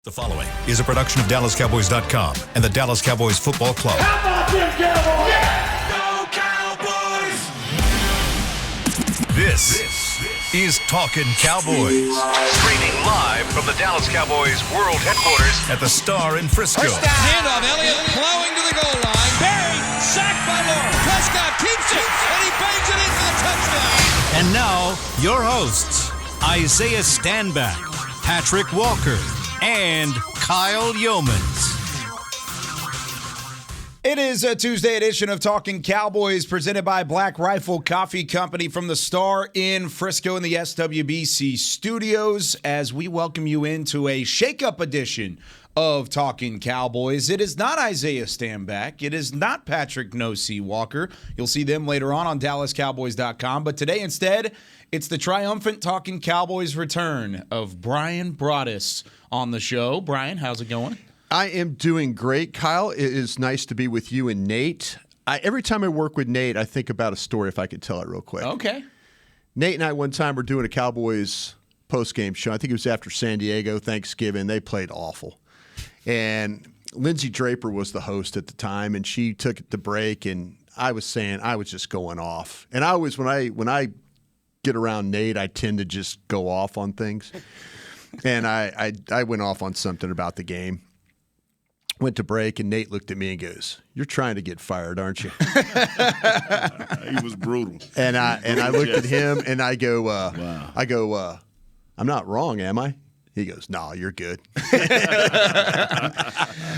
The following is a production of DallasCowboys.com and the Dallas Cowboys Football Club. How about them Cowboys? Yeah! Go Cowboys! This is Talkin Cowboys. Streaming live from the Dallas Cowboys World Headquarters at the Star in Frisco. First down. Handoff. Elliott plowing to the goal line. Buried. Sacked by Lawrence. Prescott keeps it, and he bangs it in for the touchdown. And now, your hosts, Isaiah Stanback, Patrick Walker, and Kyle Youmans. It is a Tuesday edition of Talkin Cowboys presented by Black Rifle Coffee Company from the Star in Frisco in the SWBC studios as we welcome you into a shake-up edition of Talkin Cowboys. It is not Isaiah Stanback. It is not Patrick No C. Walker. You'll see them later on DallasCowboys.com. But today instead, it's the triumphant Talkin Cowboys return of Bryan Broaddus on the show. Bryan, how's it going? I am doing great, Kyle. It is nice to be with you and Nate. Every time I work with Nate, I think about a story, if I could tell it real quick. Okay. Nate and I one time were doing a Cowboys post-game show. I think it was after San Diego Thanksgiving. They played awful. And Lindsay Draper was the host at the time, and she took the break, and I was saying I was just going off. And I always, when I get around Nate, I tend to just go off on things. And I went off on something about the game. Went to break, and Nate looked at me and goes, "You're trying to get fired, aren't you?" He was brutal. And I looked at him, and I go, "I'm not wrong, am I?" He goes, "No, you're good."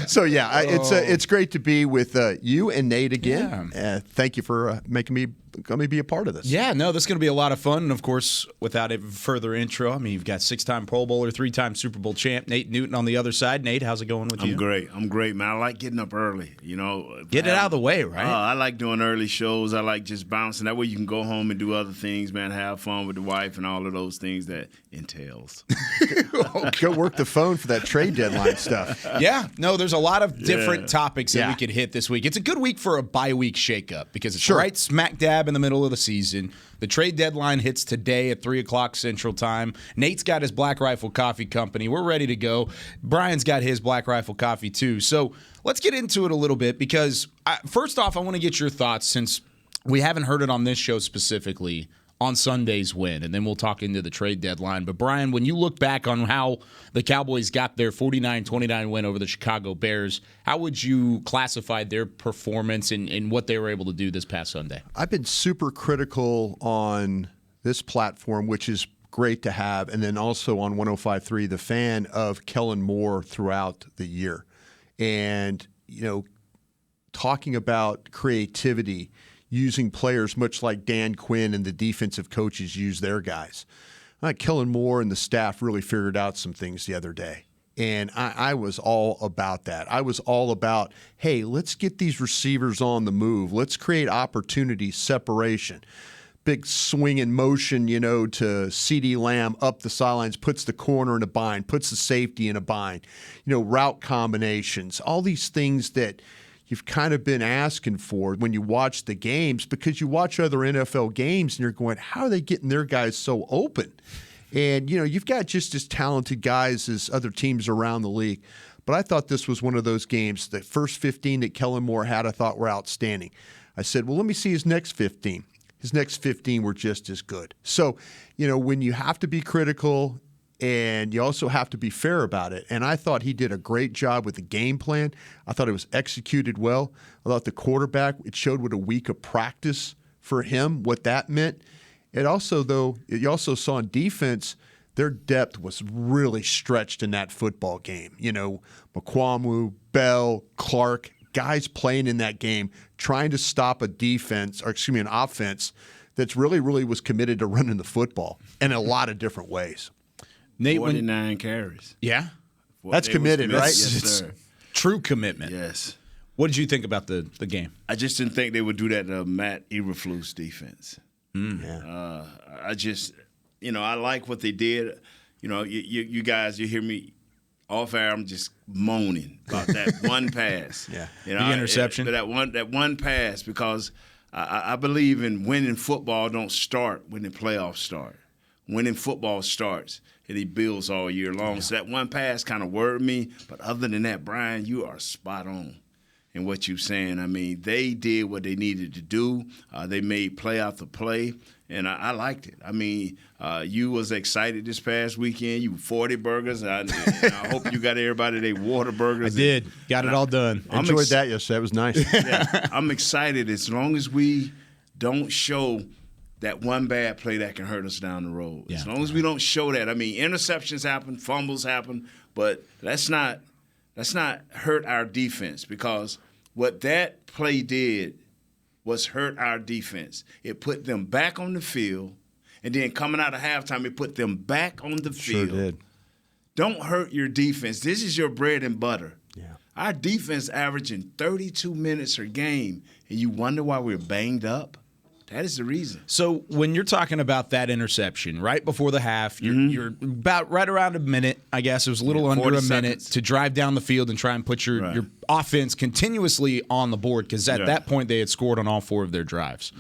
So yeah, it's great to be with you and Nate again. Yeah. Thank you for making me be a part of this. Yeah, no, this is going to be a lot of fun. And, of course, without a further intro, I mean, you've got 6-time Pro Bowler, 3-time Super Bowl champ, Nate Newton on the other side. Nate, how's it going with you? I'm great, man. I like getting up early, you know. Get it out of the way, right? I like doing early shows. I like just bouncing. That way you can go home and do other things, man, have fun with the wife and all of those things that entails. Go work the phone for that trade deadline stuff. Yeah, no, there's a lot of different topics that we could hit this week. It's a good week for a bye-week shakeup because it's right smack dab in the middle of the season. The trade deadline hits today at 3 o'clock Central Time. Nate's got his Black Rifle Coffee Company. We're ready to go. Bryan's got his Black Rifle Coffee too. So let's get into it a little bit because, first off, I want to get your thoughts since we haven't heard it on this show specifically on Sunday's win, and then we'll talk into the trade deadline. But, Bryan, when you look back on how the Cowboys got their 49-29 win over the Chicago Bears, how would you classify their performance and what they were able to do this past Sunday? I've been super critical on this platform, which is great to have, and then also on 105.3 The Fan of Kellen Moore throughout the year. And, you know, talking about creativity, using players much like Dan Quinn and the defensive coaches use their guys. Kellen Moore and the staff really figured out some things the other day. And I was all about that. I was all about, hey, let's get these receivers on the move. Let's create opportunity, separation. Big swing in motion, you know, to CeeDee Lamb up the sidelines, puts the corner in a bind, puts the safety in a bind. You know, route combinations, all these things that you've kind of been asking for when you watch the games because you watch other NFL games and you're going, how are they getting their guys so open? And, you know, you've got just as talented guys as other teams around the league. But I thought this was one of those games. The first 15 that Kellen Moore had I thought were outstanding. I said, well, let me see his next 15. His next 15 were just as good. So, you know, when you have to be critical and you also have to be fair about it. And I thought he did a great job with the game plan. I thought it was executed well. I thought the quarterback, it showed what a week of practice for him, what that meant. It also, though, you also saw in defense, their depth was really stretched in that football game. You know, McQuamu, Bell, Clark, guys playing in that game, trying to stop an offense that's really was committed to running the football in a lot of different ways. Nate, 49 carries. Yeah? That's committed, right? Yes, sir. True commitment. Yes. What did you think about the game? I just didn't think they would do that to Matt Eberflus defense. Yeah. I just, you know, I like what they did. You know, you guys, you hear me off air, I'm just moaning about that one pass. Yeah. You know, the interception. That one pass because I believe in winning football don't start when the playoffs start. winning football starts and he builds all year long. So that one pass kind of worried me. But other than that, Bryan, you are spot on in what you're saying. I mean, they did what they needed to do. They made play after play, and I liked it. I mean, you was excited this past weekend. You 40 burgers. And I hope you got everybody their water burgers. I did. Got it all done. Enjoyed that yesterday. That was nice. Yeah, I'm excited as long as we don't show that one bad play that can hurt us down the road. Yeah. As long as we don't show that. I mean, interceptions happen, fumbles happen, but let's not hurt our defense, because what that play did was hurt our defense. It put them back on the field, and then coming out of halftime, it put them back on the field. Sure did. Don't hurt your defense. This is your bread and butter. Yeah. Our defense averaging 32 minutes a game, and you wonder why we're banged up? That is the reason. So when you're talking about that interception right before the half, you're about right around a minute, I guess. It was a little under a minute to drive down the field and try and put your offense continuously on the board, because at that point they had scored on all 4 of their drives.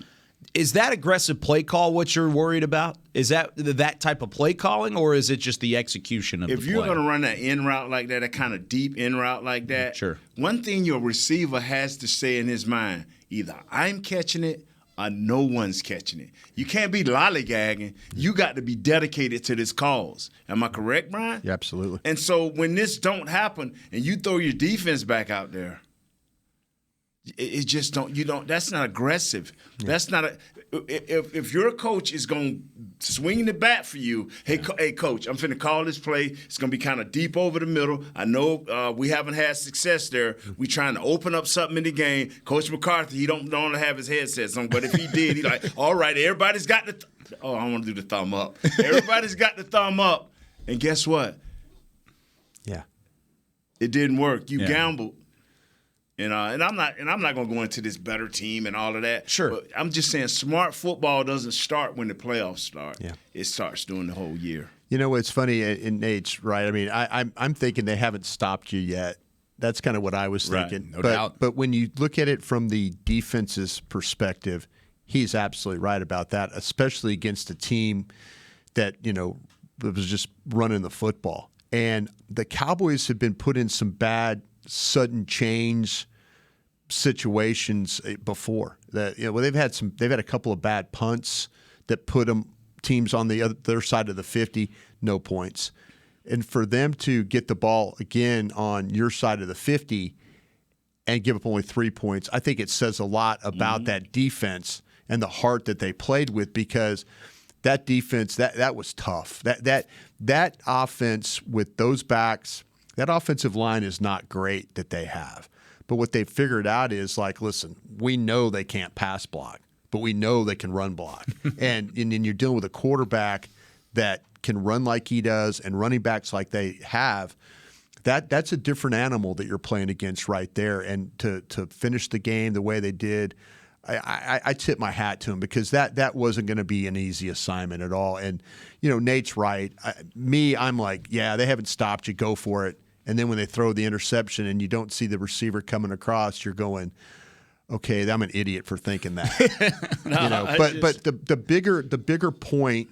Is that aggressive play call what you're worried about? Is that type of play calling, or is it just the execution of the play? If you're going to run that in route like that, a kind of deep in route like that, sure. One thing your receiver has to say in his mind, either I'm catching it or no one's catching it. You can't be lollygagging. You got to be dedicated to this cause. Am I correct, Bryan? Yeah, absolutely. And so when this don't happen and you throw your defense back out there, it just don't. That's not aggressive. Yeah. That's not a. If your coach is going to swing the bat for you, hey coach, I'm finna call this play. It's gonna be kind of deep over the middle. I know we haven't had success there. We trying to open up something in the game. Coach McCarthy, he don't have his headset on, but if he did, he's like, all right, everybody's got the. I want to do the thumb up. Everybody's got the thumb up, and guess what? Yeah, it didn't work. You gambled. And I'm not going to go into this better team and all of that. Sure. But I'm just saying smart football doesn't start when the playoffs start. Yeah. It starts during the whole year. You know, it's funny, in Nate's right. I mean, I'm thinking they haven't stopped you yet. That's kind of what I was thinking. No doubt. But when you look at it from the defense's perspective, he's absolutely right about that, especially against a team that, that was just running the football. And the Cowboys have been put in some bad sudden change situations before. That they've had a couple of bad punts that put teams on the other side of the 50, no points. And for them to get the ball again on your side of the 50 and give up only 3 points, I think it says a lot about that defense and the heart that they played with, because that defense, that was tough. That offense with those backs, that offensive line is not great that they have. But what they've figured out is, like, listen, we know they can't pass block, but we know they can run block. and then you're dealing with a quarterback that can run like he does and running backs like they have. That's a different animal that you're playing against right there. And to finish the game the way they did, I tip my hat to him, because that wasn't going to be an easy assignment at all. And, Nate's right. I'm like, yeah, they haven't stopped you. Go for it. And then when they throw the interception and you don't see the receiver coming across, you're going, okay, I'm an idiot for thinking that. But the bigger point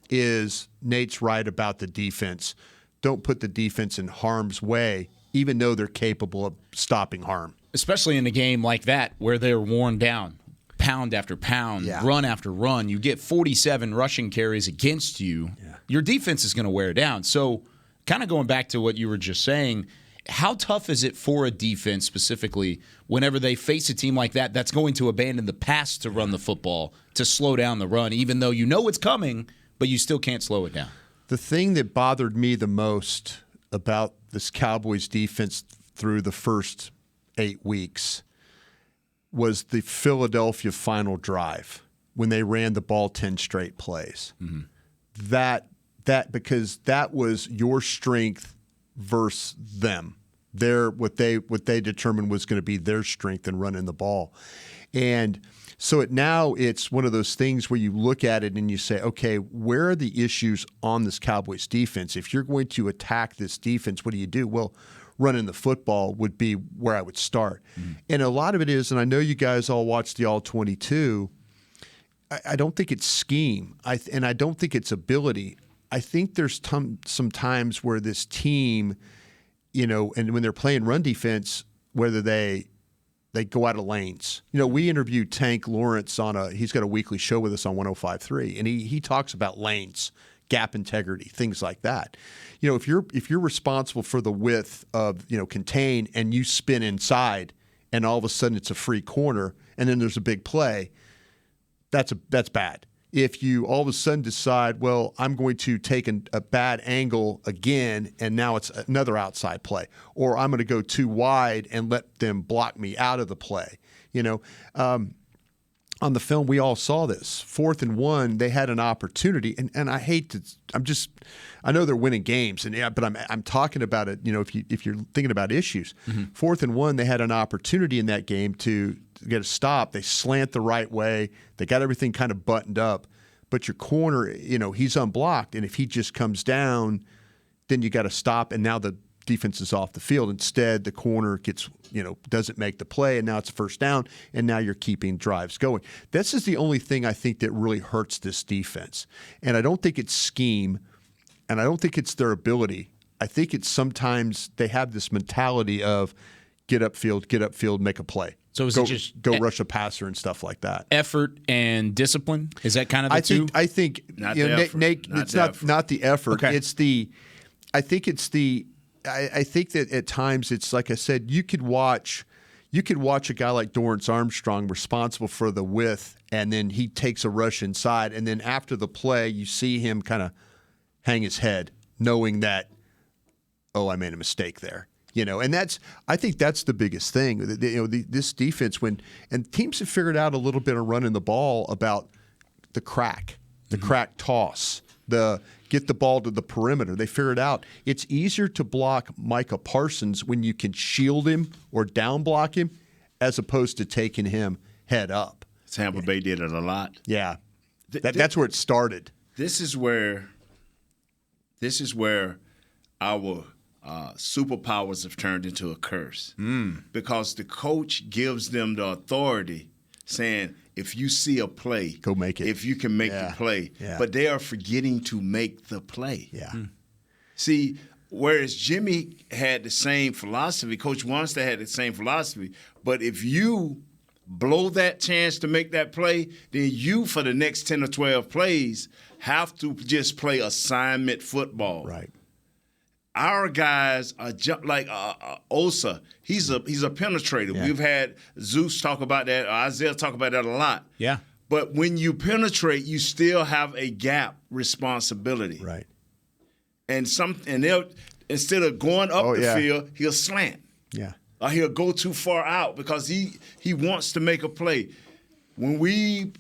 is Nate's right about the defense. Don't put the defense in harm's way, even though they're capable of stopping harm. Especially in a game like that where they're worn down, pound after pound, run after run. You get 47 rushing carries against you. Yeah. Your defense is going to wear down. So kind of going back to what you were just saying, how tough is it for a defense specifically whenever they face a team like that that's going to abandon the pass to run the football, to slow down the run, even though you know it's coming, but you still can't slow it down? The thing that bothered me the most about this Cowboys defense through the first 8 weeks was the Philadelphia final drive when they ran the ball 10 straight plays. Mm-hmm. Because that was your strength versus them. What they determined was going to be their strength in running the ball. And so it's one of those things where you look at it and you say, okay, where are the issues on this Cowboys defense? If you're going to attack this defense, what do you do? Well, running the football would be where I would start. Mm-hmm. And a lot of it is, and I know you guys all watched the All-22, I don't think it's scheme, and I don't think it's ability. I think there's some times where this team, and when they're playing run defense, whether they go out of lanes. We interviewed Tank Lawrence he's got a weekly show with us on 105.3, and he talks about lanes, gap integrity, things like that. If you're responsible for the width of contain and you spin inside, and all of a sudden it's a free corner, and then there's a big play, that's bad. If you all of a sudden decide, well, I'm going to take a bad angle again, and now it's another outside play, or I'm going to go too wide and let them block me out of the play. On the film, we all saw this. 4th and 1, they had an opportunity, and I hate to. I know they're winning games, but I'm talking about it. If you're thinking about issues, 4th and 1, they had an opportunity in that game to get a stop. They slant the right way. They got everything kind of buttoned up, but your corner, he's unblocked, and if he just comes down, then you got to stop, and now the defense is off the field. Instead, the corner doesn't make the play, and now it's a first down, and now you're keeping drives going. This is the only thing I think that really hurts this defense, and I don't think it's scheme, and I don't think it's their ability. I think it's sometimes they have this mentality of get upfield, make a play. So is it just rush a passer and stuff like that? Effort and discipline? Is that kind of the two? I think not the effort. Nate, it's not the effort. Okay. I think that at times it's like I said, you could watch a guy like Dorrance Armstrong responsible for the width, and then he takes a rush inside, and then after the play, you see him kind of hang his head, knowing that, I made a mistake there. And I think that's the biggest thing. This defense, and teams have figured out a little bit of running the ball about the crack toss, get the ball to the perimeter. They figured out it's easier to block Micah Parsons when you can shield him or down block him as opposed to taking him head up. Tampa Bay did it a lot. Yeah. That's where it started. This is where our superpowers have turned into a curse. Because the coach gives them the authority saying, if you see a play, go make it. If you can make the play. Yeah. But they are forgetting to make the play. Yeah. See, whereas Jimmy had the same philosophy, Coach Wannstedt had the same philosophy, but if you blow that chance to make that play, then you, for the next 10 or 12 plays, have to just play assignment football. Right. Our guys are like Osa. He's a penetrator. Yeah. We've had Zeus talk about that. Or Isaiah talk about that a lot. Yeah. But when you penetrate, you still have a gap responsibility. Right. And they'll, instead of going up the field, he'll slant. Yeah. Or he'll go too far out because he wants to make a play. When we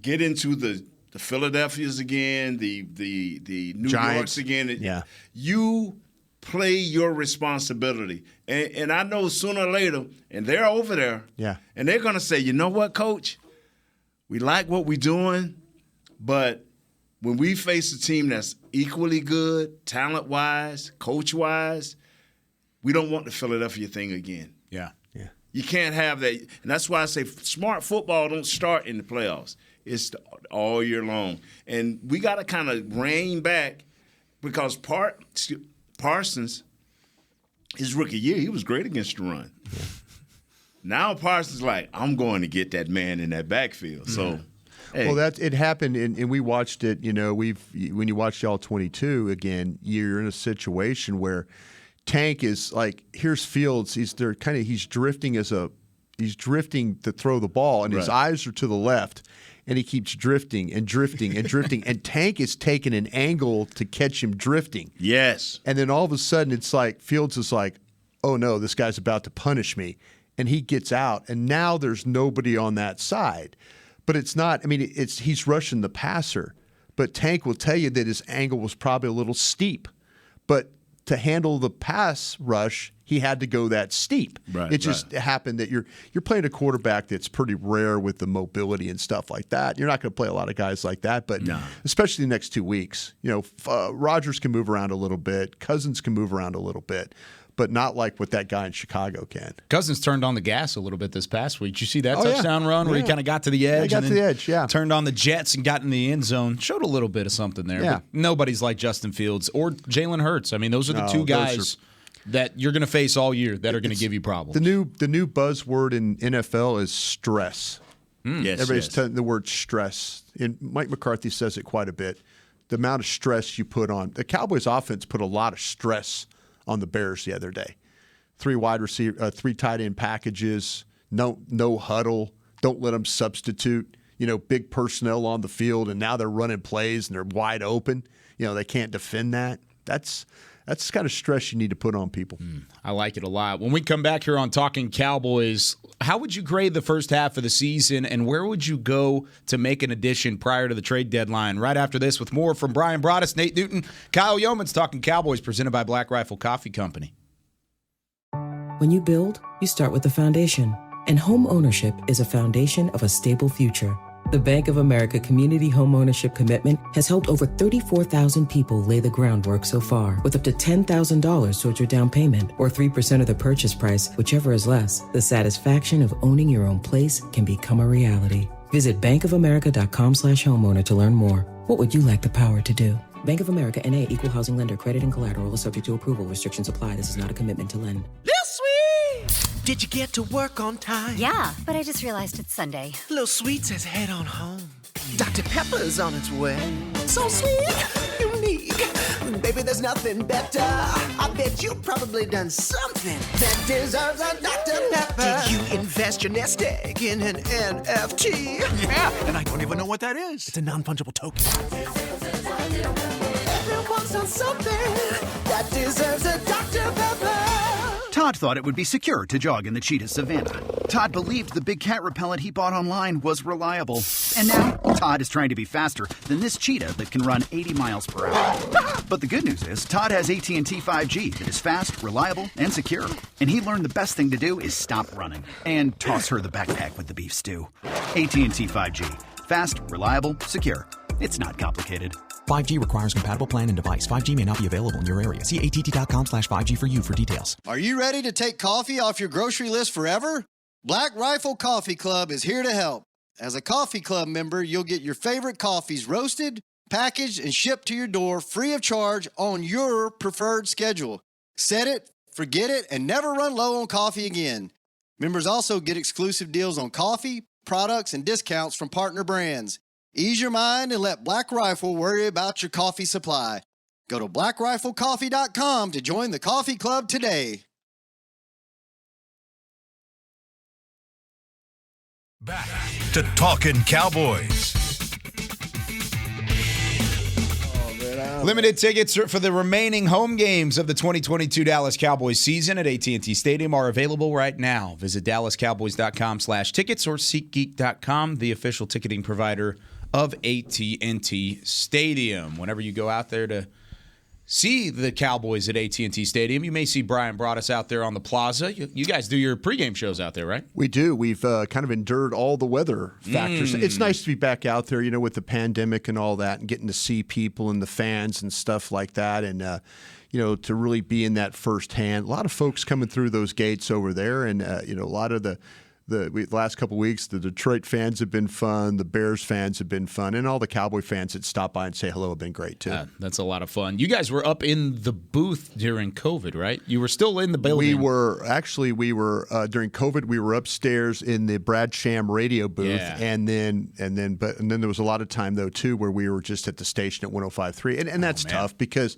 get into the Philadelphias again, the New Giants Yorks again. Yeah. You play your responsibility. And I know sooner or later, and they're over there, and they're going to say, you know what, Coach? We like what we're doing, but when we face a team that's equally good, talent-wise, coach-wise, we don't want the Philadelphia thing again. Yeah. Yeah. You can't have that. And that's why I say smart football don't start in the playoffs. It's all year long. And we got to kind of rein back because Parsons, his rookie year, he was great against the run. Yeah. Now Parsons like, I'm going to get that man in that backfield. So, hey. Well, it happened, and we watched it. When you watch All 22 again, you're in a situation where Tank is like, here's Fields. He's drifting to throw the ball, and his eyes are to the left. And he keeps drifting and drifting and drifting. And Tank is taking an angle to catch him drifting. Yes. And then all of a sudden it's like Fields is like, oh, no, this guy's about to punish me. And he gets out. And now there's nobody on that side. But it's not – he's rushing the passer. But Tank will tell you that his angle was probably a little steep. But to handle the pass rush, he had to go that steep. Right, it just happened that you're playing a quarterback that's pretty rare with the mobility and stuff like that. You're not going to play a lot of guys like that, but especially the next 2 weeks. Rodgers can move around a little bit. Cousins can move around a little bit. But not like what that guy in Chicago can. Cousins turned on the gas a little bit this past week. Did you see that touchdown run where he kind of got to the edge? Turned on the Jets and got in the end zone. Showed a little bit of something there. Yeah. But nobody's like Justin Fields or Jalen Hurts. I mean, those are the two guys that you're going to face all year that are going to give you problems. The new buzzword in NFL is stress. Yes, Everybody's telling the word stress. And Mike McCarthy says it quite a bit. The amount of stress you put on. The Cowboys offense put a lot of stress on the Bears the other day. 3 tight end packages, no huddle, don't let them substitute, big personnel on the field, and now they're running plays and they're wide open. They can't defend that. That's the kind of stress you need to put on people. I like it a lot. When we come back here on Talkin Cowboys, how would you grade the first half of the season, and where would you go to make an addition prior to the trade deadline? Right after this with more from Bryan, Broaddus, Nate Newton, Kyle Youmans, Talkin Cowboys, presented by Black Rifle Coffee Company. When you build, you start with the foundation. And home ownership is a foundation of a stable future. The Bank of America Community Home Ownership Commitment has helped over 34,000 people lay the groundwork so far, with up to $10,000 towards your down payment or 3% of the purchase price, whichever is less. The satisfaction of owning your own place can become a reality. Visit bankofamerica.com/homeowner to learn more. What would you like the power to do? Bank of America N.A. Equal Housing Lender. Credit and collateral is subject to approval. Restrictions apply. This is not a commitment to lend. Lil Sweet! Did you get to work on time? Yeah, but I just realized it's Sunday. Lil Sweet says head on home. Dr. Pepper's on its way. So sweet, unique. Baby, there's nothing better. I bet you probably done something that deserves a Dr. Pepper. Did you invest your nest egg in an NFT? Yeah, and I don't even know what that is. It's a non-fungible token. Everyone's done something that deserves a Dr. Pepper. Todd thought it would be secure to jog in the cheetah savanna. Todd believed the big cat repellent he bought online was reliable. And now, Todd is trying to be faster than this cheetah that can run 80 miles per hour. But the good news is, Todd has AT&T 5G that is fast, reliable, and secure. And he learned the best thing to do is stop running and toss her the backpack with the beef stew. AT&T 5G. Fast, reliable, secure. It's not complicated. 5G requires compatible plan and device. 5G may not be available in your area. See att.com/5G for you for details. Are you ready to take coffee off your grocery list forever? Black Rifle Coffee Club is here to help. As a coffee club member, you'll get your favorite coffees roasted, packaged, and shipped to your door free of charge on your preferred schedule. Set it, forget it, and never run low on coffee again. Members also get exclusive deals on coffee, products, and discounts from partner brands. Ease your mind and let Black Rifle worry about your coffee supply. Go to blackriflecoffee.com to join the coffee club today. Back to Talkin Cowboys. Limited tickets for the remaining home games of the 2022 Dallas Cowboys season at AT&T Stadium are available right now. Visit dallascowboys.com/tickets or SeatGeek.com, the official ticketing provider of AT&T Stadium. Whenever you go out there to see the Cowboys at AT&T Stadium, you may see Bryan Broaddus out there on the plaza. You guys do your pregame shows out there, right? We do. We've kind of endured all the weather factors. It's nice to be back out there, with the pandemic and all that, and getting to see people and the fans and stuff like that, and to really be in that firsthand. A lot of folks coming through those gates over there, and a lot of the last couple of weeks, the Detroit fans have been fun, the Bears fans have been fun, and all the Cowboy fans that stop by and say hello have been great, too. That's a lot of fun. You guys were up in the booth during COVID, right? You were still in the building. We were during COVID, we were upstairs in the Brad Sham radio booth, and then there was a lot of time, though, too, where we were just at the station at 105.3, and that's tough because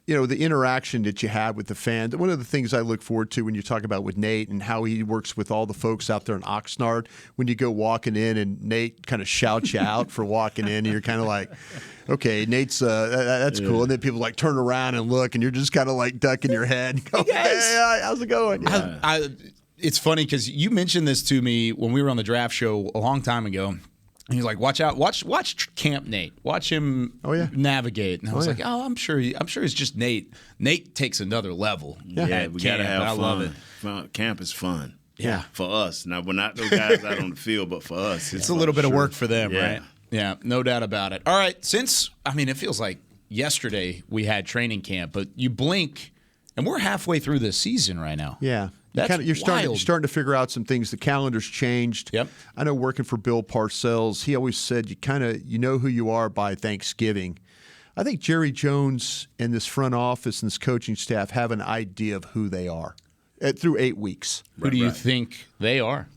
the interaction that you have with the fans. One of the things I look forward to when you talk about with Nate and how he works with all the folks out there in Oxnard, when you go walking in and Nate kind of shouts you out for walking in, and you're kind of like, okay, Nate's that's cool. And then people turn around and look, and you're just kind of ducking your head and go, hey, how's it going? It's funny because you mentioned this to me when we were on the draft show a long time ago. he's like, watch out, watch Camp Nate, watch him navigate. And I was like, I'm sure he's just Nate. Nate takes another level. Yeah, we gotta have fun. I love it. Camp is fun. Yeah, for us. Now we're not those guys out on the field, but for us, it's a little bit of work for them, yeah. right? Yeah, no doubt about it. All right, it feels like yesterday we had training camp, but you blink, and we're halfway through the season right now. Yeah. You're starting to figure out some things. The calendar's changed. Yep. I know working for Bill Parcells, he always said you know who you are by Thanksgiving. I think Jerry Jones and this front office and this coaching staff have an idea of who they are through 8 weeks. Who do you think they are?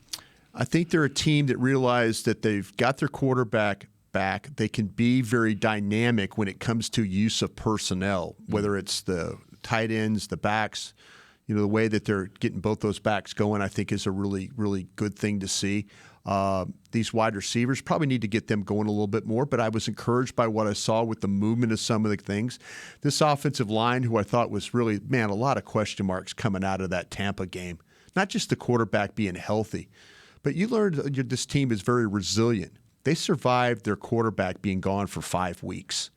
I think they're a team that realized that they've got their quarterback back. They can be very dynamic when it comes to use of personnel, whether it's the tight ends, the backs. The way that they're getting both those backs going, I think, is a really, really good thing to see. These wide receivers probably need to get them going a little bit more, but I was encouraged by what I saw with the movement of some of the things. This offensive line, who I thought was really, a lot of question marks coming out of that Tampa game. Not just the quarterback being healthy, but you learned this team is very resilient. They survived their quarterback being gone for 5 weeks.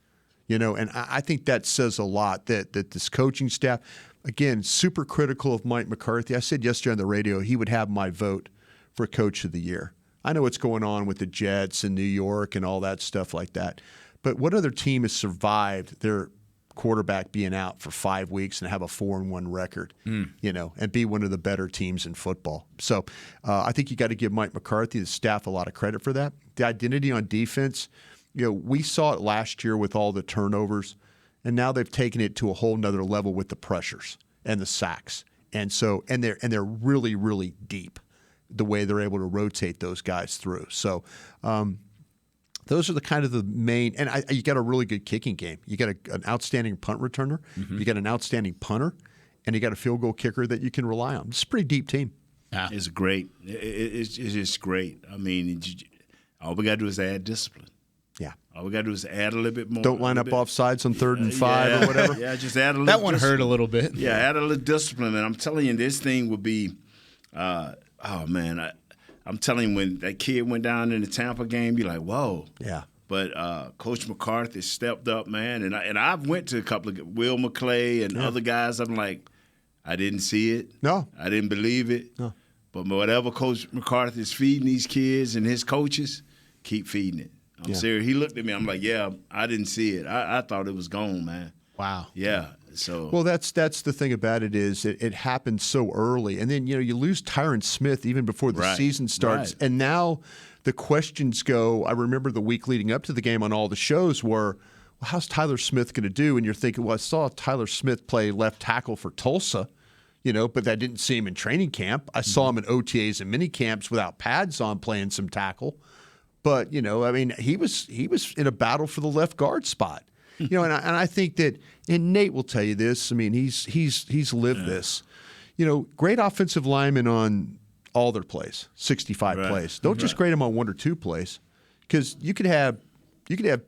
And I think that says a lot that this coaching staff – again, super critical of Mike McCarthy. I said yesterday on the radio he would have my vote for Coach of the Year. I know what's going on with the Jets and New York and all that stuff like that. But what other team has survived their quarterback being out for 5 weeks and have a 4-1 record, and be one of the better teams in football? So I think you got to give Mike McCarthy, the staff, a lot of credit for that. The identity on defense, we saw it last year with all the turnovers. And now they've taken it to a whole nother level with the pressures and the sacks. And they're really, really deep the way they're able to rotate those guys through. So those are the kind of the main – and you got a really good kicking game. You got an outstanding punt returner. Mm-hmm. You got an outstanding punter. And you got a field goal kicker that you can rely on. It's a pretty deep team. Yeah. It's great. It's just great. I mean, all we got to do is add discipline. Yeah. All we got to do is add a little bit more. Don't line up offsides on 3rd and 5 or whatever. Yeah, just add a little That one discipline. hurt a little bit. Yeah, add a little discipline. And I'm telling you, this thing will be I'm telling you, when that kid went down in the Tampa game, you're like, whoa. Yeah. But Coach McCarthy stepped up, man. And I've went to a couple of Will McClay and other guys. I'm like, I didn't see it. No. I didn't believe it. No. But whatever Coach McCarthy is feeding these kids and his coaches, keep feeding it. I'm serious. He looked at me. I'm like, yeah, I didn't see it. I thought it was gone, man. Wow. Yeah. So. Well, that's the thing about it is it happened so early, and then you lose Tyron Smith even before the season starts, and now the questions go. I remember the week leading up to the game on all the shows were, well, how's Tyler Smith going to do? And you're thinking, well, I saw Tyler Smith play left tackle for Tulsa, but I didn't see him in training camp. I saw him in OTAs and mini camps without pads on playing some tackle. But, he was in a battle for the left guard spot. And I think that, and Nate will tell you this, he's lived this. Great offensive linemen on all their plays, 65 plays. Don't just grade them on 1 or 2 plays, because you could have out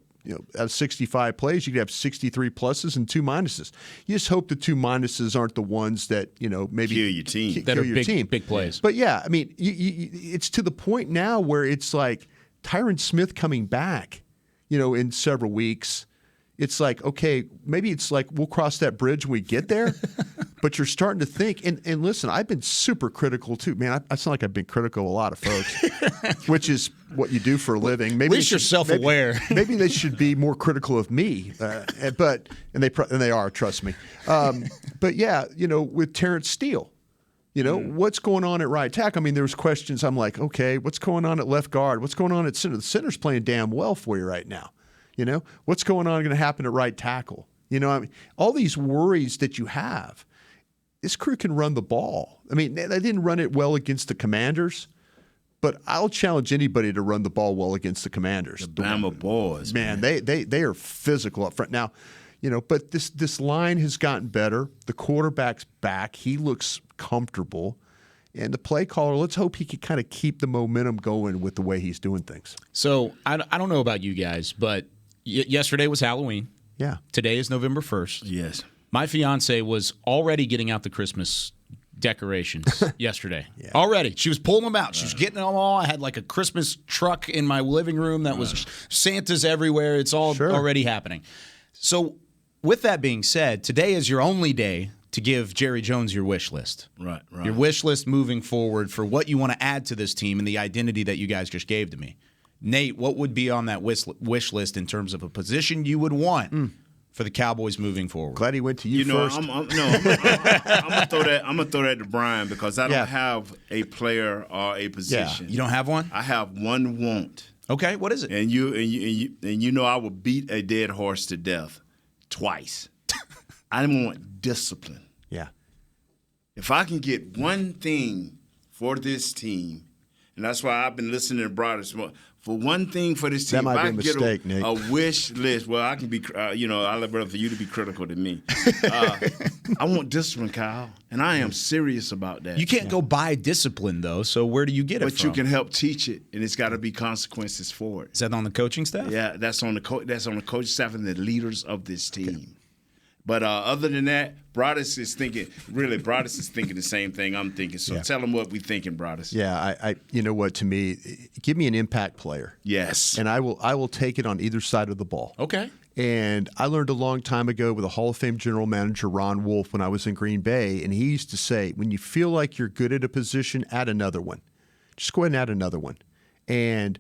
of 65 plays, you could have 63 pluses and 2 minuses. You just hope the 2 minuses aren't the ones that maybe kill your team. That are big plays. But yeah, it's to the point now where it's like Tyron Smith coming back, in several weeks. It's like, okay, maybe it's like we'll cross that bridge when we get there. But you're starting to think, and listen, I've been super critical too. Man, I sound like I've been critical of a lot of folks, which is what you do for a living. Maybe at least you're self-aware. Maybe they should be more critical of me, but they are, trust me. But yeah, with Terrence Steele, what's going on at right tackle? There was questions. I'm like, okay, what's going on at left guard? What's going on at center? The center's playing damn well for you right now. What's going on going to happen at right tackle? All these worries that you have. This crew can run the ball. They didn't run it well against the Commanders, but I'll challenge anybody to run the ball well against the Commanders. The Bama boys, man. They are physical up front now. But this line has gotten better. The quarterback's back. He looks comfortable. And the play caller, let's hope he can kind of keep the momentum going with the way he's doing things. So I don't know about you guys, but yesterday was Halloween. Yeah. Today is November 1st. Yes. My fiance was already getting out the Christmas decorations yesterday. Already. She was pulling them out. She was getting them all. I had like a Christmas truck in my living room that was Santa's everywhere. It's all already happening. So with that being said, today is your only day to give Jerry Jones your wish list. Right. Your wish list moving forward for what you want to add to this team and the identity that you guys just gave to me. Nate, what would be on that wish list in terms of a position you would want for the Cowboys moving forward? Glad he went to you first. I'm gonna throw that to Bryan because I don't have a player or a position. You don't have one? I have one want. Okay, what is it? And you know I will beat a dead horse to death twice. I want discipline. Yeah. If I can get one thing for this team, and that's why I've been listening to Broaddus. For one thing for this team, that might if I be can a mistake, get Nate. a wish list, well, I can be, I'd rather for you to be critical than me. I want discipline, Kyle, and I am serious about that. You can't go buy discipline, though, so where do you get it But from? you can help teach it, and it's got to be consequences for it. Is that on the coaching staff? Yeah, that's on the coaching staff and the leaders of this team. Okay. But other than that, Broaddus is thinking the same thing I'm thinking. So tell him what we thinking, Broaddus. Yeah, I you know what, to me, give me an impact player. Yes. And I will take it on either side of the ball. Okay. And I learned a long time ago with a Hall of Fame general manager, Ron Wolf, when I was in Green Bay, and he used to say, when you feel like you're good at a position, add another one. Just go ahead and add another one. And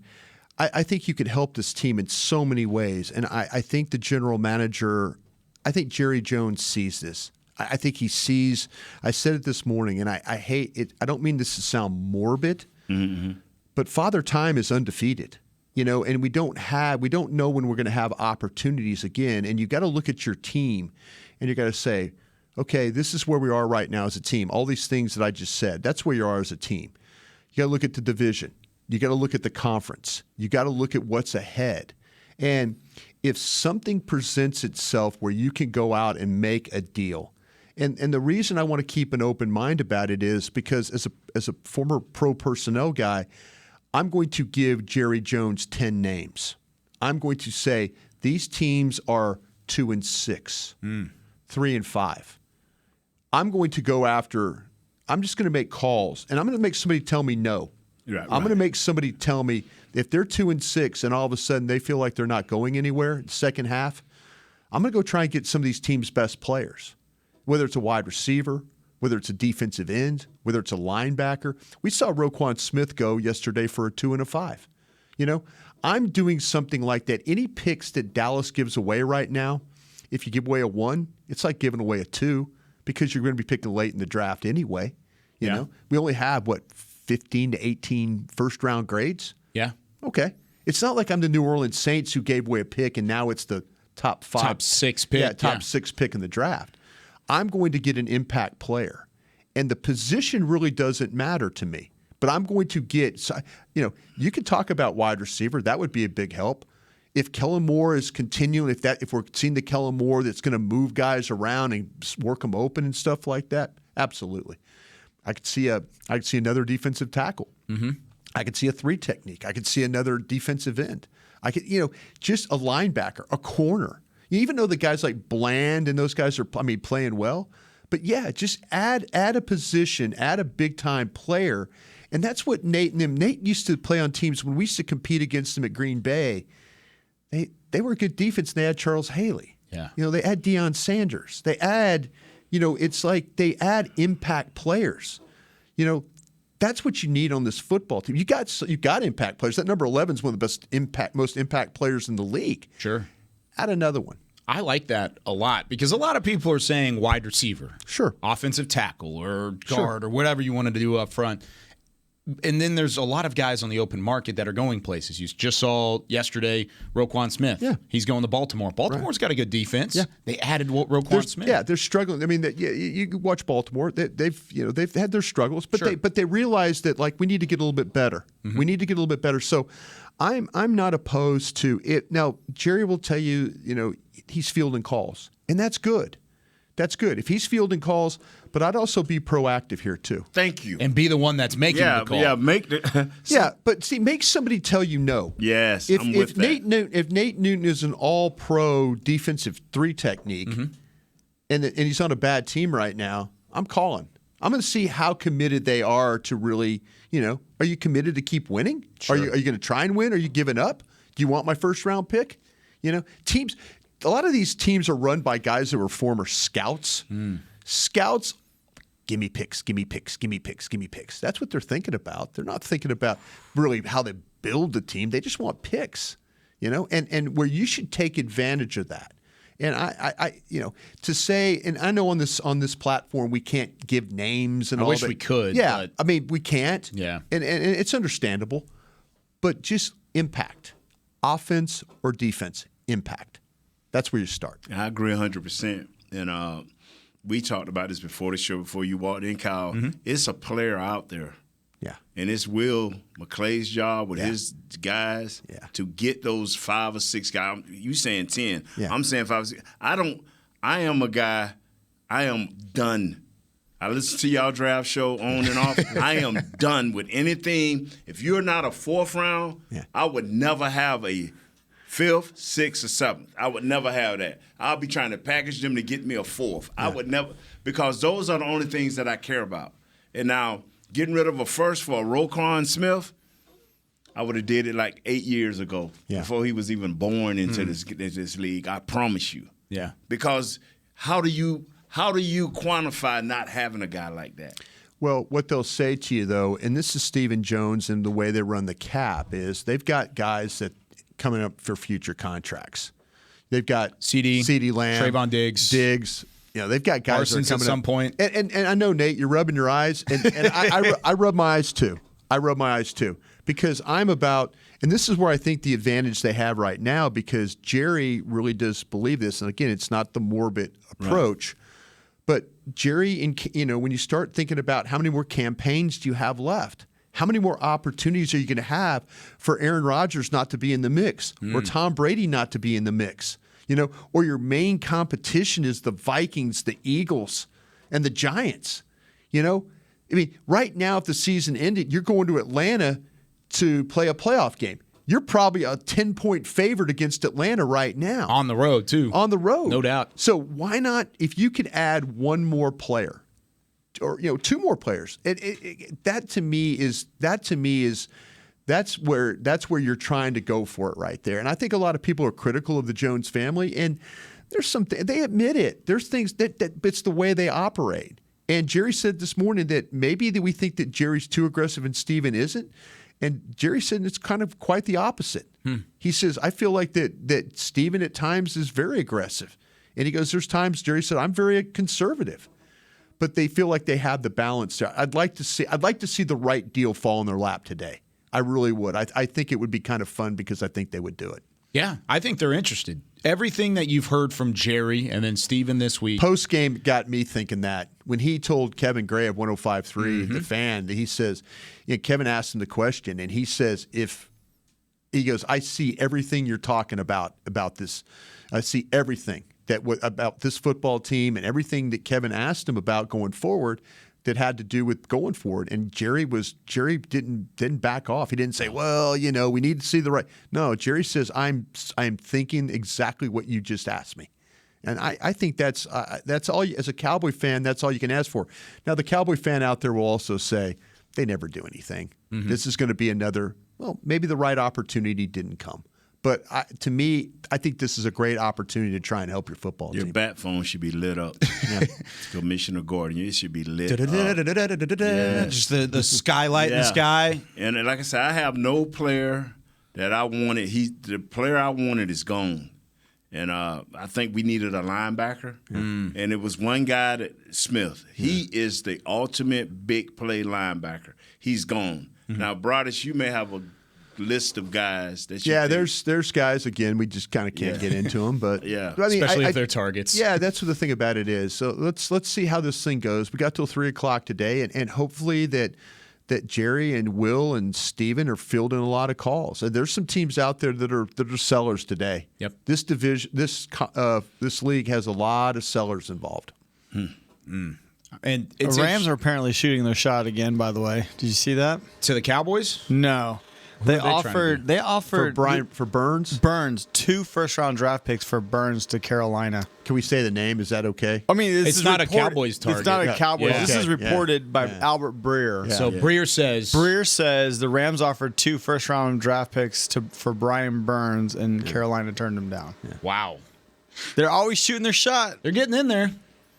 I think you could help this team in so many ways. And I think the general manager – I think Jerry Jones sees this. I think he sees. I said it this morning, and I hate it. I don't mean this to sound morbid, but Father Time is undefeated. And we don't know when we're going to have opportunities again. And you got to look at your team, and you got to say, okay, this is where we are right now as a team. All these things that I just said, that's where you are as a team. You got to look at the division. You got to look at the conference. You got to look at what's ahead. And if something presents itself where you can go out and make a deal, and the reason I want to keep an open mind about it is because as a former pro personnel guy, I'm going to give Jerry Jones 10 names. I'm going to say these teams are 2-6, 3-5. I'm going to go after. I'm just going to make calls, and I'm going to make somebody tell me no. Right. I'm going to make somebody tell me if they're 2-6 and all of a sudden they feel like they're not going anywhere in the second half, I'm going to go try and get some of these teams' best players, whether it's a wide receiver, whether it's a defensive end, whether it's a linebacker. We saw Roquan Smith go yesterday for a 2 and a 5. I'm doing something like that. Any picks that Dallas gives away right now, if you give away a 1, it's like giving away a 2 because you're going to be picking late in the draft anyway. You know, we only have 15 to 18 first-round grades? Yeah. Okay. It's not like I'm the New Orleans Saints who gave away a pick and now it's the top 6 pick. Yeah, top 6 pick in the draft. I'm going to get an impact player. And the position really doesn't matter to me. But I'm going to get you can talk about wide receiver. That would be a big help. If Kellen Moore is continuing, if we're seeing the Kellen Moore that's going to move guys around and work them open and stuff like that, absolutely. I could see another defensive tackle. Mm-hmm. I could see a 3 technique. I could see another defensive end. I could, just a linebacker, a corner. Even though the guys like Bland and those guys are, playing well, but yeah, just add a position, add a big time player, and that's what Nate and them. Nate used to play on teams when we used to compete against them at Green Bay. They were a good defense. And they had Charles Haley. Yeah, they had Deion Sanders. They add. It's like they add impact players. That's what you need on this football team. You got impact players. That number 11 is one of the most impact players in the league. Sure. Add another one. I like that a lot because a lot of people are saying wide receiver. Sure. Offensive tackle or guard or whatever you wanted to do up front. And then there's a lot of guys on the open market that are going places. You just saw yesterday Roquan Smith. Yeah. He's going to Baltimore. Baltimore's got a good defense. Yeah. They added Roquan Smith. Yeah, they're struggling. You watch Baltimore. They've had their struggles, but they realize that we need to get a little bit better. Mm-hmm. We need to get a little bit better. So I'm not opposed to it. Now, Jerry will tell you, he's fielding calls, and that's good. That's good. If he's fielding calls, but I'd also be proactive here too. Thank you. And be the one that's making the call. Yeah, make the but see, make somebody tell you no. Yes, I'm with that. If Nate Newton is an all-pro defensive 3 technique, and he's on a bad team right now, I'm calling. I'm going to see how committed they are to really, are you committed to keep winning? Sure. Are you going to try and win? Are you giving up? Do you want my first round pick? Teams, a lot of these teams are run by guys that were former scouts. Scouts, give me picks, give me picks, give me picks, give me picks. That's what they're thinking about. They're not thinking about really how they build the team. They just want picks, and where you should take advantage of that. And I to say, and I know on this platform we can't give names and all that. I wish we could. Yeah, I mean we can't. Yeah, and it's understandable, but just impact, offense or defense, impact. That's where you start. I agree 100%. And we talked about this before the show, before you walked in, Kyle. It's a player out there. Yeah. And it's Will McClay's job with his guys to get those 5 or 6 guys. You saying 10. Yeah. I'm saying 5 or 6. I am a guy, I am done. I listen to y'all draft show on and off. I am done with anything. If you're not a 4th round, I would never have a 5th, 6th, or 7th. I would never have that. I'll be trying to package them to get me a 4th. I would never, because those are the only things that I care about. And now, getting rid of a 1st for a Roquan Smith, I would have did it like 8 years ago before he was even born into this league. I promise you. Yeah. Because how do you quantify not having a guy like that? Well, what they'll say to you though, and this is Stephen Jones and the way they run the cap is they've got guys that coming up for future contracts. They've got CeeDee Lamb, Trayvon Diggs. They've got guys Parsons that are coming at some up. point. And I know, Nate, you're rubbing your eyes, and I rub my eyes too. Because I'm about, and this is where I think the advantage they have right now, because Jerry really does believe this. And again, it's not the morbid approach, but Jerry, when you start thinking about how many more campaigns do you have left? How many more opportunities are you going to have for Aaron Rodgers not to be in the mix or Tom Brady not to be in the mix? Or your main competition is the Vikings, the Eagles, and the Giants. Right now, if the season ended, you're going to Atlanta to play a playoff game. You're probably a 10-point favorite against Atlanta right now. On the road, too. On the road. No doubt. So why not, if you could add one more player or, 2 more players, that's where you're trying to go for it right there. And I think a lot of people are critical of the Jones family, and there's they admit it. There's things that it's the way they operate. And Jerry said this morning that maybe we think that Jerry's too aggressive and Steven isn't. And Jerry said it's kind of quite the opposite. He says, I feel like that Steven at times is very aggressive. And he goes, there's times, Jerry said, I'm very conservative. But they feel like they have the balance there. I'd like to see the right deal fall in their lap today. I really would. I think it would be kind of fun because I think they would do it. Yeah, I think they're interested. Everything that you've heard from Jerry and then Steven this week. Post-game got me thinking that. When he told Kevin Gray of 105.3, the fan, he says, Kevin asked him the question, and he says, he goes, I see everything you're talking about this. I see everything about this football team and everything that Kevin asked him about going forward that had to do with going forward. And Jerry didn't back off. He didn't say, well, we need to see the right. No, Jerry says, I'm thinking exactly what you just asked me. And I think that's all, as a Cowboy fan, that's all you can ask for. Now, the Cowboy fan out there will also say, they never do anything. This is going to be another, maybe the right opportunity didn't come. But to me, I think this is a great opportunity to try and help your football team. Your bat phone should be lit up. Commissioner Gordon, it should be lit up. Just the skylight in the sky. And like I said, I have no player that I wanted. The player I wanted is gone. And I think we needed a linebacker. And it was one guy, Smith. He is the ultimate big play linebacker. He's gone. Now, Broaddus, you may have a list of guys that you think. There's guys, again, we just kind of can't get into them, but especially if they're targets. Yeah, that's what the thing about it is. So let's see how this thing goes. We got till 3:00 today, and hopefully that Jerry and Will and Steven are fielding a lot of calls. And there's some teams out there that are sellers today. Yep. This division, this league has a lot of sellers involved. And the Rams are apparently shooting their shot again, by the way. Did you see that? To the Cowboys? No. They offered for Burns 2 first-round draft picks for Burns to Carolina. Can we say the name? Is that okay? I mean, it's not a Cowboys target. It's not a Cowboys. Yeah. This is reported by Albert Breer. Yeah. So Breer says the Rams offered 2 first-round draft picks for Brian Burns, and Carolina turned him down. Yeah. Wow. They're always shooting their shot. They're getting in there.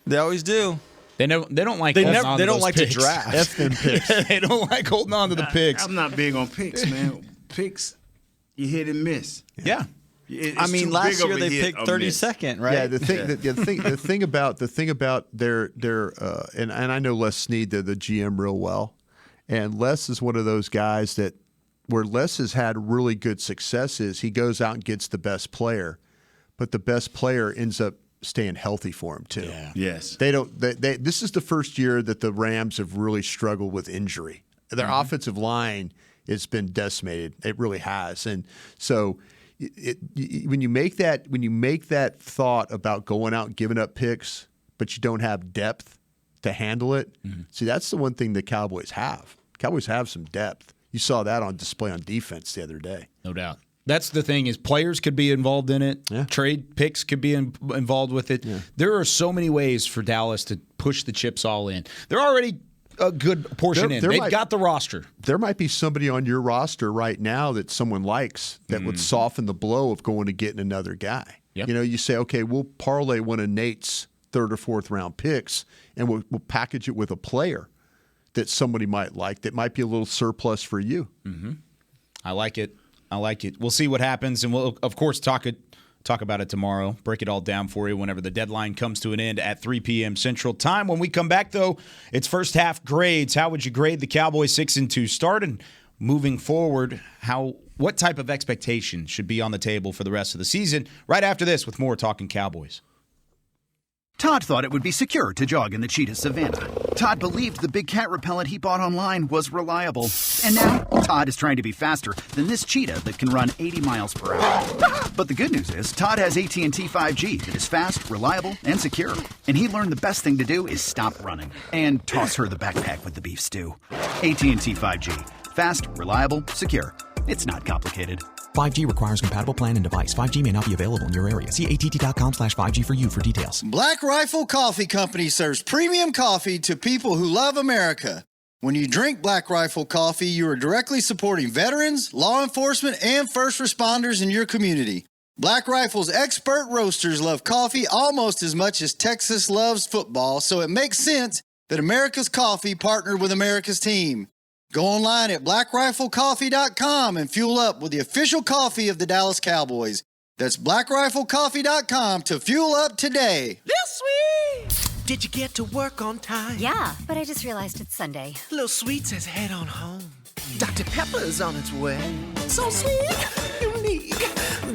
They always do. They don't like they holding on they to don't those like picks. to draft. F them picks. They don't like holding on to the picks. I'm not big on picks, man. Picks, you hit and miss. Yeah. I mean, last year they picked 32nd, right? Yeah. The thing about their and I know Les Snead, the GM, real well, and Les is one of those guys that where Les has had really good successes. He goes out and gets the best player, but the best player ends up staying healthy for him too. Yeah. Yes. They don't. This is the first year that the Rams have really struggled with injury. Their offensive line has been decimated. It really has, and so when you make that thought about going out and giving up picks, but you don't have depth to handle it. See, that's the one thing the Cowboys have. Cowboys have some depth. You saw that on display on defense the other day. No doubt. That's the thing is players could be involved in it. Yeah. Trade picks could be involved with it. Yeah. There are so many ways for Dallas to push the chips all in. They're already a good portion They've got the roster. There might be somebody on your roster right now that someone likes that would soften the blow of going to getting another guy. Yep. You know, you say, okay, we'll parlay one of Nate's 3rd or 4th round picks and we'll package it with a player that somebody might like that might be a little surplus for you. Mm-hmm. I like it. We'll see what happens, and we'll, of course, talk about it tomorrow, break it all down for you whenever the deadline comes to an end at 3 p.m. Central Time. When we come back, though, it's first half grades. How would you grade the Cowboys 6-2 start? And moving forward, what type of expectation should be on the table for the rest of the season? Right after this with more Talkin' Cowboys. Todd thought it would be secure to jog in the cheetah savanna. Todd believed the big cat repellent he bought online was reliable. And now, Todd is trying to be faster than this cheetah that can run 80 miles per hour. But the good news is, Todd has AT&T 5G that is fast, reliable, and secure. And he learned the best thing to do is stop running and toss her the backpack with the beef stew. AT&T 5G. Fast, reliable, secure. It's not complicated. 5G requires compatible plan and device. 5G may not be available in your area. See att.com/5G for you for details. Black Rifle Coffee Company serves premium coffee to people who love America. When you drink Black Rifle coffee, you are directly supporting veterans, law enforcement, and first responders in your community. Black Rifle's expert roasters love coffee almost as much as Texas loves football, so it makes sense that America's Coffee partnered with America's team. Go online at blackriflecoffee.com and fuel up with the official coffee of the Dallas Cowboys. That's blackriflecoffee.com to fuel up today. Lil Sweet! Did you get to work on time? Yeah, but I just realized it's Sunday. Lil Sweet says head on home. Dr. Pepper's on its way. So sweet, unique.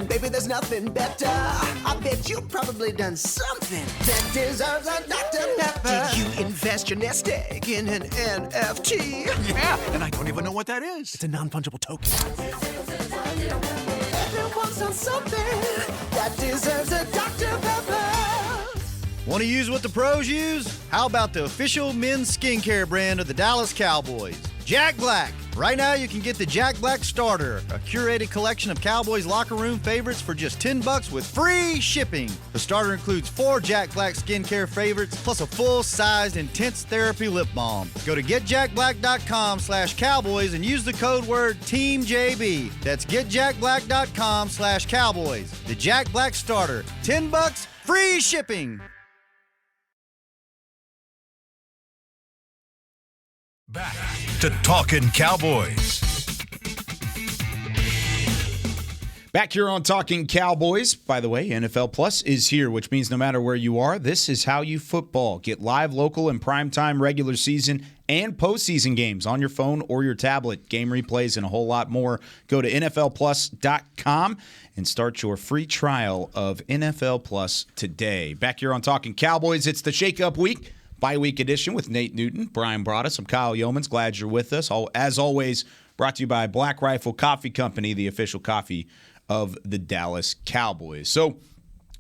Baby, there's nothing better. I bet you've probably done something that deserves a Dr. Pepper. Did you invest your nest egg in an NFT? Yeah, and I don't even know what that is. It's a non-fungible token. Everyone's done something that deserves a Dr. Pepper. Want to use what the pros use? How about the official men's skincare brand of the Dallas Cowboys, Jack Black? Right now, you can get the Jack Black Starter, a curated collection of Cowboys locker room favorites for just $10 with free shipping. The starter includes 4 Jack Black skincare favorites, plus a full-sized intense therapy lip balm. Go to getjackblack.com/Cowboys and use the code word TEAMJB. That's getjackblack.com/Cowboys. The Jack Black Starter, $10, free shipping. Back to Talkin' Cowboys. Back here on Talking Cowboys. By the way, NFL Plus is here, which means no matter where you are, this is how you football. Get live, local, and primetime regular season and postseason games on your phone or your tablet, game replays, and a whole lot more. Go to NFLPlus.com and start your free trial of NFL Plus today. Back here on Talking Cowboys, it's the Shake-Up Week. Bye-week edition with Nate Newton, Bryan Broaddus. I'm Kyle Youmans. Glad you're with us. As always, brought to you by Black Rifle Coffee Company, the official coffee of the Dallas Cowboys. So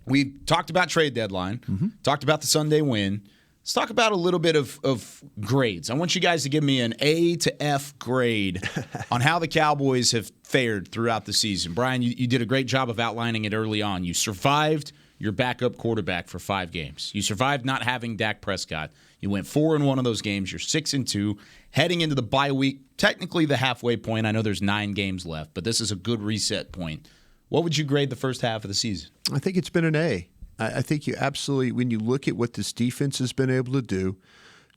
we talked about trade deadline, talked about the Sunday win. Let's talk about a little bit of grades. I want you guys to give me an A to F grade on how the Cowboys have fared throughout the season. Bryan, you did a great job of outlining it early on. You survived your backup quarterback for 5 games. You survived not having Dak Prescott. You went 4-1 of those games. You're 6-2. Heading into the bye week, technically the halfway point. I know there's 9 games left, but this is a good reset point. What would you grade the first half of the season? I think it's been an A. I think you absolutely, when you look at what this defense has been able to do,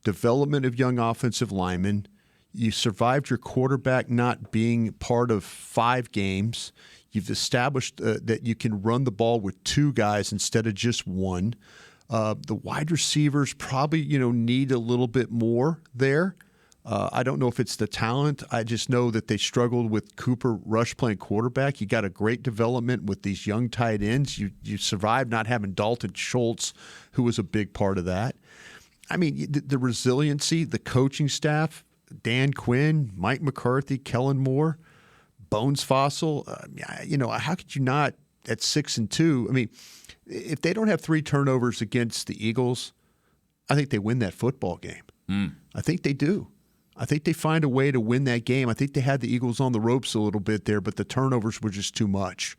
development of young offensive linemen, you survived your quarterback not being part of 5 games. You've established that you can run the ball with 2 guys instead of just 1. The wide receivers probably, need a little bit more there. I don't know if it's the talent. I just know that they struggled with Cooper Rush playing quarterback. You got a great development with these young tight ends. You survived not having Dalton Schultz, who was a big part of that. I mean, the resiliency, the coaching staff, Dan Quinn, Mike McCarthy, Kellen Moore, Bones Fossil. How could you not at 6-2? I mean, if they don't have 3 turnovers against the Eagles, I think they win that football game. I think they do. I think they find a way to win that game. I think they had the Eagles on the ropes a little bit there, but the turnovers were just too much.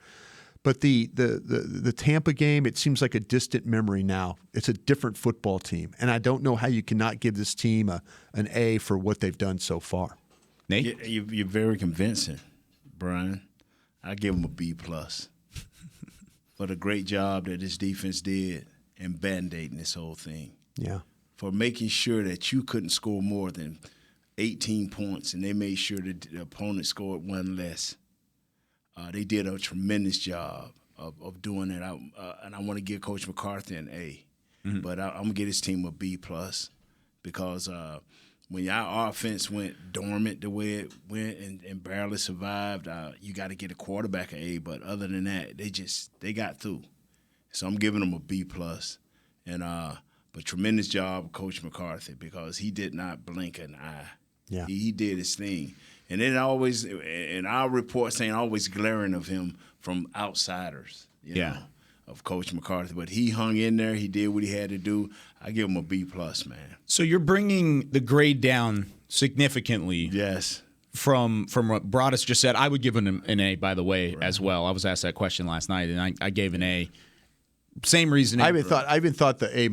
But the Tampa game, it seems like a distant memory now. It's a different football team, and I don't know how you cannot give this team an A for what they've done so far. Nate? You're very convincing, Bryan. I give them a B+ for the great job that this defense did in band-aiding this whole thing. Yeah. For making sure that you couldn't score more than 18 points, and they made sure that the opponent scored 1 less. They did a tremendous job of doing that. And I want to give Coach McCarthy an A. But I'm going to give this team a B+ because when our offense went dormant the way it went and barely survived, you got to get a quarterback an A. But other than that, they got through. So I'm giving them a B+. And but tremendous job, Coach McCarthy, because he did not blink an eye. Yeah. He did his thing. And it always, in our reports, ain't always glaring of him from outsiders, you know, of Coach McCarthy. But he hung in there. He did what he had to do. I give him a B+, man. So you're bringing the grade down significantly. Yes. From what Broaddus just said. I would give him an A, by the way, as well. I was asked that question last night, and I gave an A. Same reasoning. I even thought the A-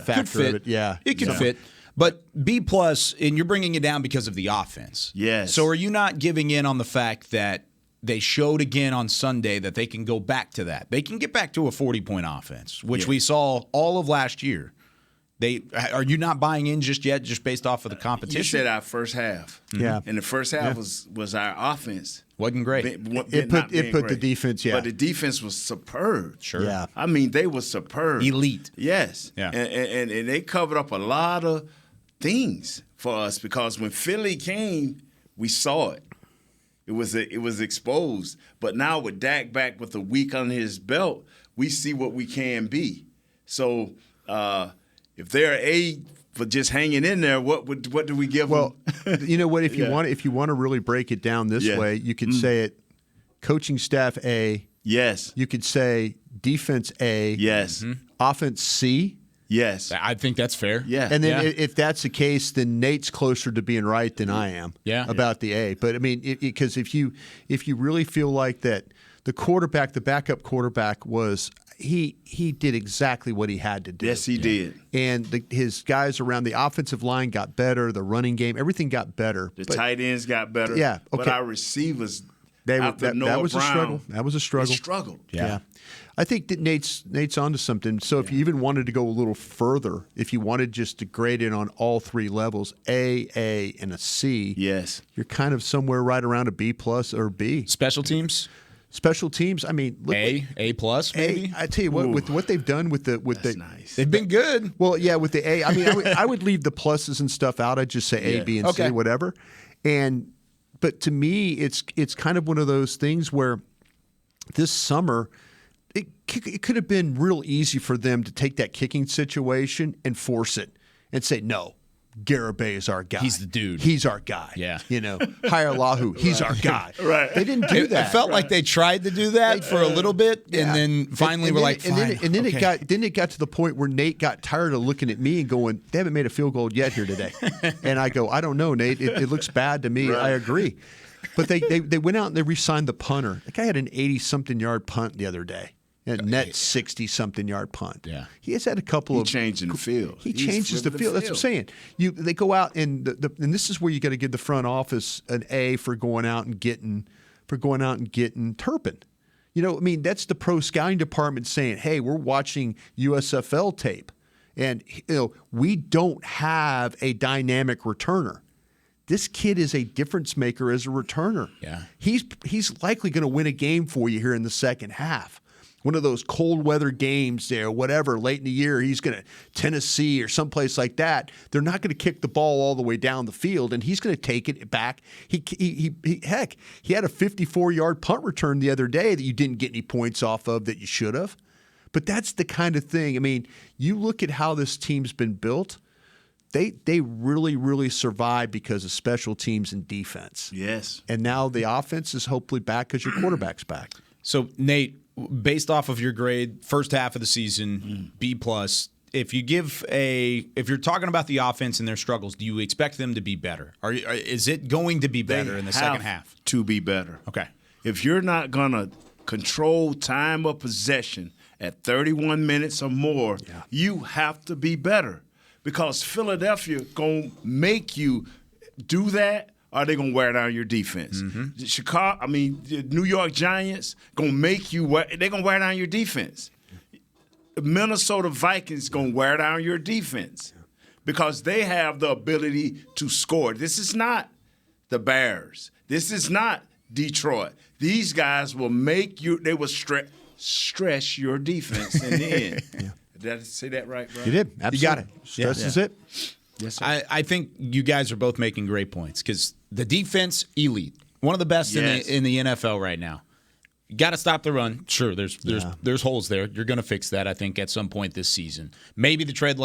factor of it. Yeah. It could fit. But B+, and you're bringing it down because of the offense. Yes. So are you not giving in on the fact that they showed again on Sunday that they can go back to that? They can get back to a 40-point offense, which we saw all of last year. Are you not buying in just yet, just based off of the competition? You said our first half. Yeah. And the first half was our offense. Wasn't great. It put the defense, But the defense was superb. Sure. Yeah. I mean, they were superb. Elite. Yes. Yeah. And they covered up a lot of things for us because when Philly came, we saw it. It was exposed. But now with Dak back with a week on his belt, we see what we can be. So if they're A for just hanging in there, what do we give them? Well, you know what? If you want to really break it down this way, you could say it: coaching staff A. Yes. You could say defense A. Yes. Offense C. Yes. I think that's fair. Yeah. And then if that's the case, then Nate's closer to being right than I am about the A. But I mean, because if you really feel like that the backup quarterback was he did exactly what he had to do. Yes, he did. And his guys around the offensive line got better, the running game, everything got better. The tight ends got better. Yeah. Okay. But our receivers that was a struggle. That was a struggle. They struggled. Yeah. I think that Nate's onto something. So if you even wanted to go a little further, if you wanted just to grade it on all 3 levels, A, and a C, yes, you're kind of somewhere right around a B+ or B. Special teams? Special teams, I mean, look, A+, maybe. I tell you what, with what they've done with the nice. They've been good. Well, yeah, with the A, I mean, I would leave the pluses and stuff out. I'd just say A, B, and C, whatever. But to me, it's kind of one of those things where this summer it could have been real easy for them to take that kicking situation and force it and say, no, Garibay is our guy. He's the dude. He's our guy. Yeah. Hayalahu, he's our guy. Right. They didn't do that. It felt like they tried to do that for a little bit, and then finally we're like, fine. And then it got to the point where Nate got tired of looking at me and going, they haven't made a field goal yet here today. And I go, I don't know, Nate. It looks bad to me. Right. I agree. But they went out and they re-signed the punter. The guy had an 80-something yard punt the other day. A net 60-something yard punt. Yeah, he has had a couple of changing the field. He changes the field. That's what I'm saying. They go out and and this is where you got to give the front office an A for going out and getting Turpin. That's the pro scouting department saying, "Hey, we're watching USFL tape, and we don't have a dynamic returner. This kid is a difference maker as a returner. Yeah, he's likely going to win a game for you here in the second half." One of those cold weather games there, whatever, late in the year, he's going to Tennessee or someplace like that. They're not going to kick the ball all the way down the field, and he's going to take it back. He had a 54-yard punt return the other day that you didn't get any points off of that you should have. But that's the kind of thing. I mean, you look at how this team's been built. They really, really survived because of special teams and defense. Yes. And now the offense is hopefully back because your quarterback's back. So, Nate, based off of your grade, first half of the season, B+, if you're talking about the offense and their struggles, do you expect them to be better? Is it going to be better in the second half? To be better. Okay. If you're not going to control time of possession at 31 minutes or more, you have to be better because Philadelphia going to make you do that. Are they going to wear down your defense? The New York Giants going to make you they're going to wear down your defense. Minnesota Vikings going to wear down your defense because they have the ability to score. This is not the Bears. This is not Detroit. These guys will make you. They will stress your defense in the end. Yeah. Did I say that right, Brian? You did. Absolutely. You got it. Stress is it. Yes, sir. I think you guys are both making great points because the defense, elite. One of the best in the NFL right now. You got to stop the run. Sure, there's holes there. You're going to fix that, I think, at some point this season. Maybe the trade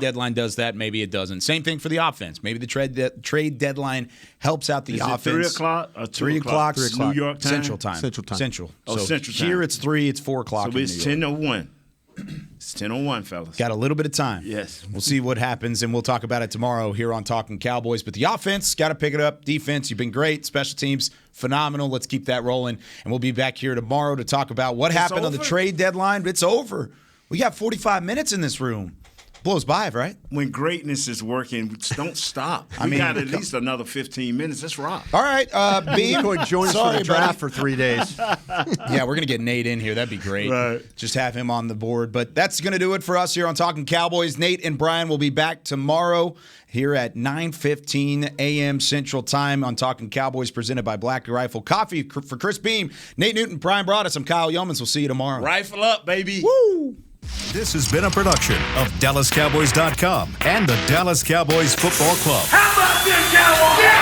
deadline does that. Maybe it doesn't. Same thing for the offense. Maybe the trade deadline helps out the offense. 3 o'clock or 2 3 o'clock? 3 o'clock. New York time? Central time. Central. Oh, so Central time. Here it's 3. It's 4 o'clock. So it's 10:01. It's 10:01, fellas. Got a little bit of time. Yes. We'll see what happens, and we'll talk about it tomorrow here on Talkin Cowboys. But the offense, got to pick it up. Defense, you've been great. Special teams, phenomenal. Let's keep that rolling. And we'll be back here tomorrow to talk about what happened on the trade deadline. It's over. We got 45 minutes in this room. Blows by, right? When greatness is working, don't stop. We got at least another 15 minutes. Let's rock. All right, Beam. Join us for the draft for 3 days. Yeah, we're going to get Nate in here. That'd be great. Right. Just have him on the board. But that's going to do it for us here on Talkin Cowboys. Nate and Bryan will be back tomorrow here at 9:15 a.m. Central Time on Talkin Cowboys, presented by Black Rifle Coffee. For Chris Beam, Nate Newton, Bryan Broaddus, I'm Kyle Youmans. We'll see you tomorrow. Rifle up, baby. Woo! This has been a production of DallasCowboys.com and the Dallas Cowboys Football Club. How about this, Cowboys? Yeah!